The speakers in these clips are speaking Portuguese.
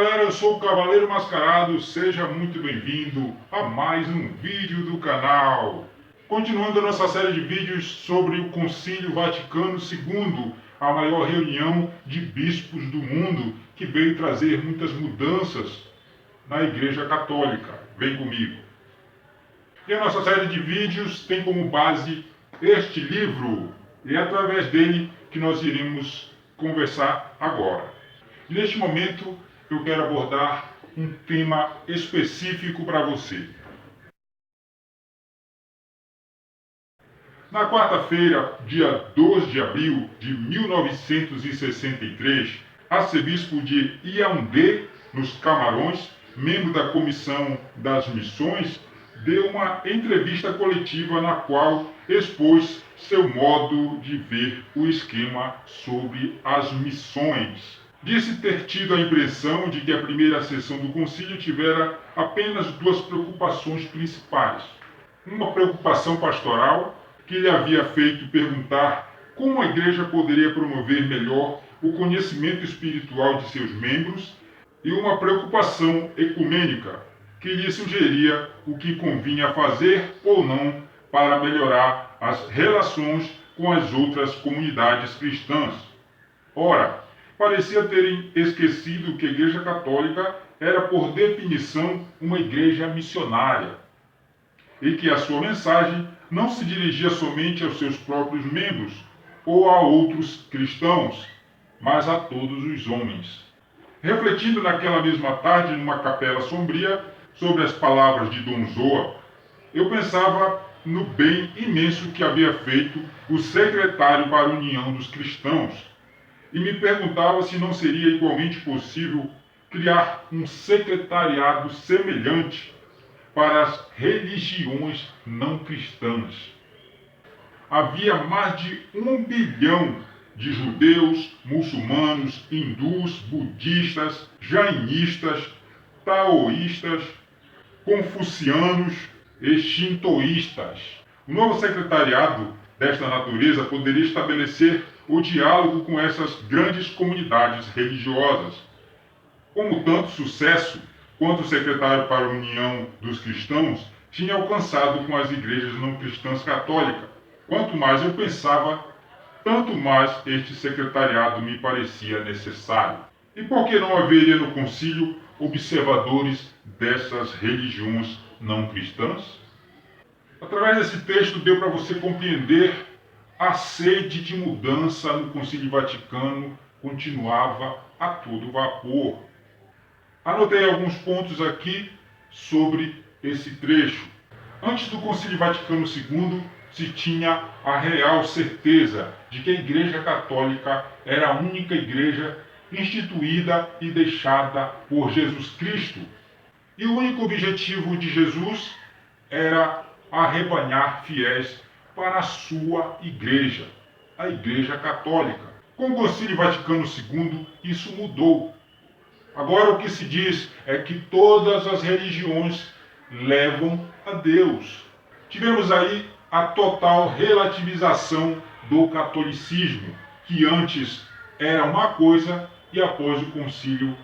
galera, eu sou o Cavaleiro Mascarado, seja muito bem-vindo a mais um vídeo do canal. Continuando a nossa série de vídeos sobre o Concílio Vaticano II, a maior reunião de bispos do mundo, que veio trazer muitas mudanças na Igreja Católica. Vem comigo. E a nossa série de vídeos tem como base este livro, e é através dele que nós iremos conversar agora. Neste momento, eu quero abordar um tema específico para você. Na quarta-feira, dia 2 de abril de 1963, arcebispo de Yaoundé, nos Camarões, membro da Comissão das Missões, deu uma entrevista coletiva na qual expôs seu modo de ver o esquema sobre as missões. Disse ter tido a impressão de que a primeira sessão do concílio tivera apenas duas preocupações principais. Uma preocupação pastoral, que lhe havia feito perguntar como a igreja poderia promover melhor o conhecimento espiritual de seus membros, e uma preocupação ecumênica, que lhe sugeria o que convinha fazer ou não para melhorar as relações com as outras comunidades cristãs. Ora, parecia terem esquecido que a Igreja Católica era, por definição, uma igreja missionária, e que a sua mensagem não se dirigia somente aos seus próprios membros ou a outros cristãos, mas a todos os homens. Refletindo naquela mesma tarde, numa capela sombria, sobre as palavras de Dom Zoa, eu pensava no bem imenso que havia feito o secretário para a União dos Cristãos, e me perguntava se não seria igualmente possível criar um secretariado semelhante para as religiões não cristãs. Havia mais de 1 bilhão de judeus, muçulmanos, hindus, budistas, jainistas, taoístas, confucianos e shintoístas. O novo secretariado desta natureza poderia estabelecer o diálogo com essas grandes comunidades religiosas. Como tanto sucesso quanto o secretário para a União dos Cristãos tinha alcançado com as igrejas não cristãs católicas. Quanto mais eu pensava, tanto mais este secretariado me parecia necessário. E por que não haveria no concílio observadores dessas religiões não cristãs? Através desse texto deu para você compreender a sede de mudança no Concílio Vaticano continuava a todo vapor. Anotei alguns pontos aqui sobre esse trecho. Antes do Concílio Vaticano II, se tinha a real certeza de que a Igreja Católica era a única igreja instituída e deixada por Jesus Cristo. E o único objetivo de Jesus era arrebanhar fiéis para a sua igreja, a Igreja Católica. Com o Concílio Vaticano II, isso mudou. Agora o que se diz é que todas as religiões levam a Deus. Tivemos aí a total relativização do catolicismo, que antes era uma coisa e após o concílio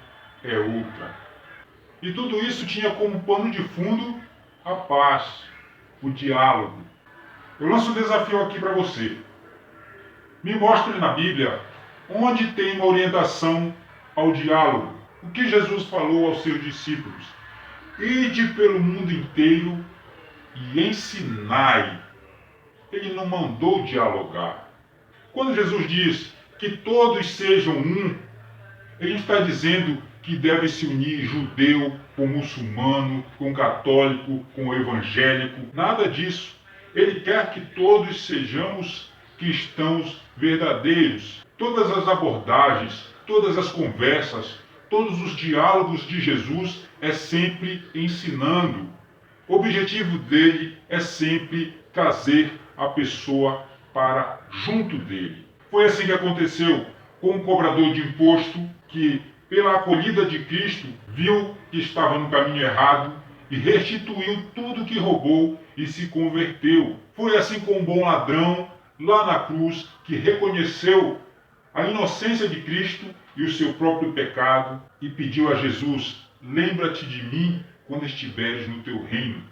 é outra. E tudo isso tinha como pano de fundo a paz, o diálogo. Eu lanço um desafio aqui para você. Me mostre na Bíblia onde tem uma orientação ao diálogo. O que Jesus falou aos seus discípulos? Ide pelo mundo inteiro e ensinai. Ele não mandou dialogar. Quando Jesus diz que todos sejam um, ele está dizendo que deve se unir judeu com muçulmano, com católico, com evangélico. Nada disso. Ele quer que todos sejamos cristãos verdadeiros. Todas as abordagens, todas as conversas, todos os diálogos de Jesus é sempre ensinando. O objetivo dele é sempre trazer a pessoa para junto dele. Foi assim que aconteceu com um cobrador de imposto que, pela acolhida de Cristo, viu que estava no caminho errado e restituiu tudo que roubou e se converteu. Foi assim com um bom ladrão lá na cruz que reconheceu a inocência de Cristo e o seu próprio pecado e pediu a Jesus: lembra-te de mim quando estiveres no teu reino.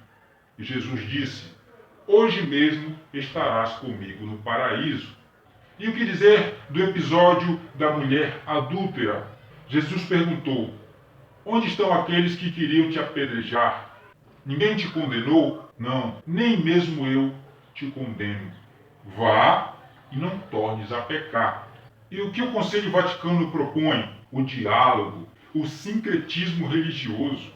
E Jesus disse: hoje mesmo estarás comigo no paraíso. E o que dizer do episódio da mulher adúltera? Jesus perguntou: onde estão aqueles que queriam te apedrejar? Ninguém te condenou? Não, nem mesmo eu te condeno. Vá e não tornes a pecar. E o que o Concílio Vaticano propõe? O diálogo, o sincretismo religioso.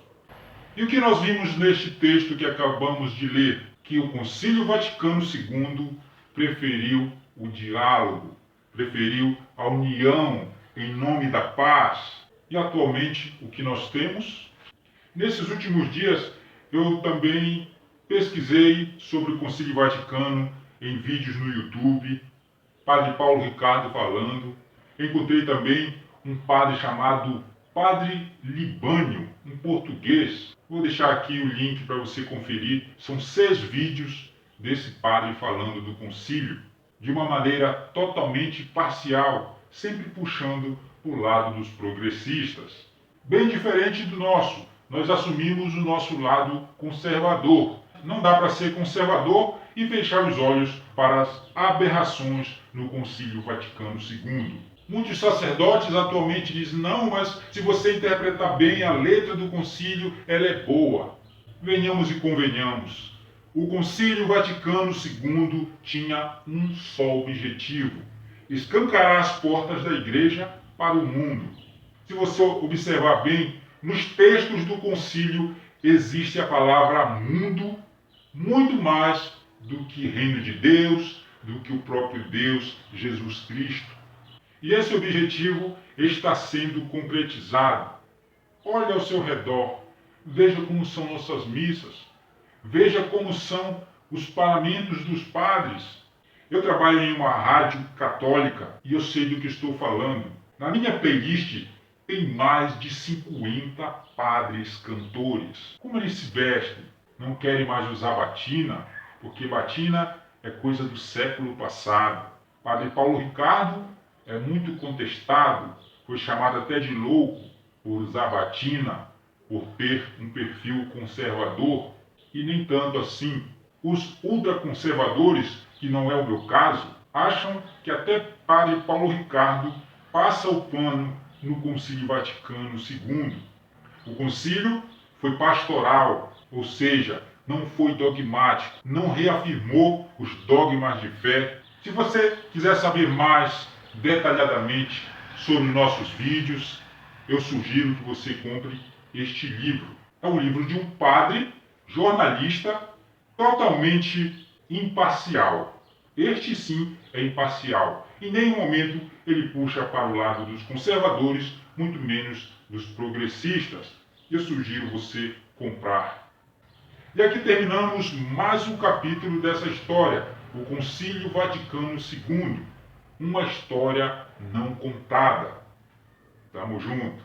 E o que nós vimos neste texto que acabamos de ler? Que o Concílio Vaticano II preferiu o diálogo, preferiu a união em nome da paz. E atualmente o que nós temos? Nesses últimos dias eu também pesquisei sobre o Concílio Vaticano em vídeos no YouTube, Padre Paulo Ricardo falando. Encontrei também um padre chamado Padre Libânio, um português. Vou deixar aqui o link para você conferir. São 6 vídeos desse padre falando do concílio, de uma maneira totalmente parcial, sempre puxando para o lado dos progressistas. Bem diferente do nosso. Nós assumimos o nosso lado conservador. Não dá para ser conservador e fechar os olhos para as aberrações no Concílio Vaticano II. Muitos sacerdotes atualmente dizem: não, mas se você interpretar bem a letra do concílio, ela é boa. Venhamos e convenhamos. O Concílio Vaticano II tinha um só objetivo: escancarar as portas da igreja para o mundo. Se você observar bem, nos textos do concílio existe a palavra mundo muito mais do que reino de Deus, do que o próprio Deus, Jesus Cristo. E esse objetivo está sendo concretizado. Olhe ao seu redor, veja como são nossas missas, veja como são os parlamentos dos padres. Eu trabalho em uma rádio católica e eu sei do que estou falando. Na minha playlist tem mais de 50 padres cantores. Como eles se vestem? Não querem mais usar batina, porque batina é coisa do século passado. Padre Paulo Ricardo é muito contestado, foi chamado até de louco por usar batina, por ter um perfil conservador, e nem tanto assim. Os ultraconservadores, que não é o meu caso, acham que até Padre Paulo Ricardo passa o pano no Concílio Vaticano II. O concílio foi pastoral, ou seja, não foi dogmático, não reafirmou os dogmas de fé. Se você quiser saber mais detalhadamente sobre nossos vídeos, eu sugiro que você compre este livro. É um livro de um padre, jornalista, totalmente imparcial. Este sim é imparcial. Em nenhum momento ele puxa para o lado dos conservadores, muito menos dos progressistas. Eu sugiro você comprar. E aqui terminamos mais um capítulo dessa história, o Concílio Vaticano II. Uma história não contada. Tamo junto.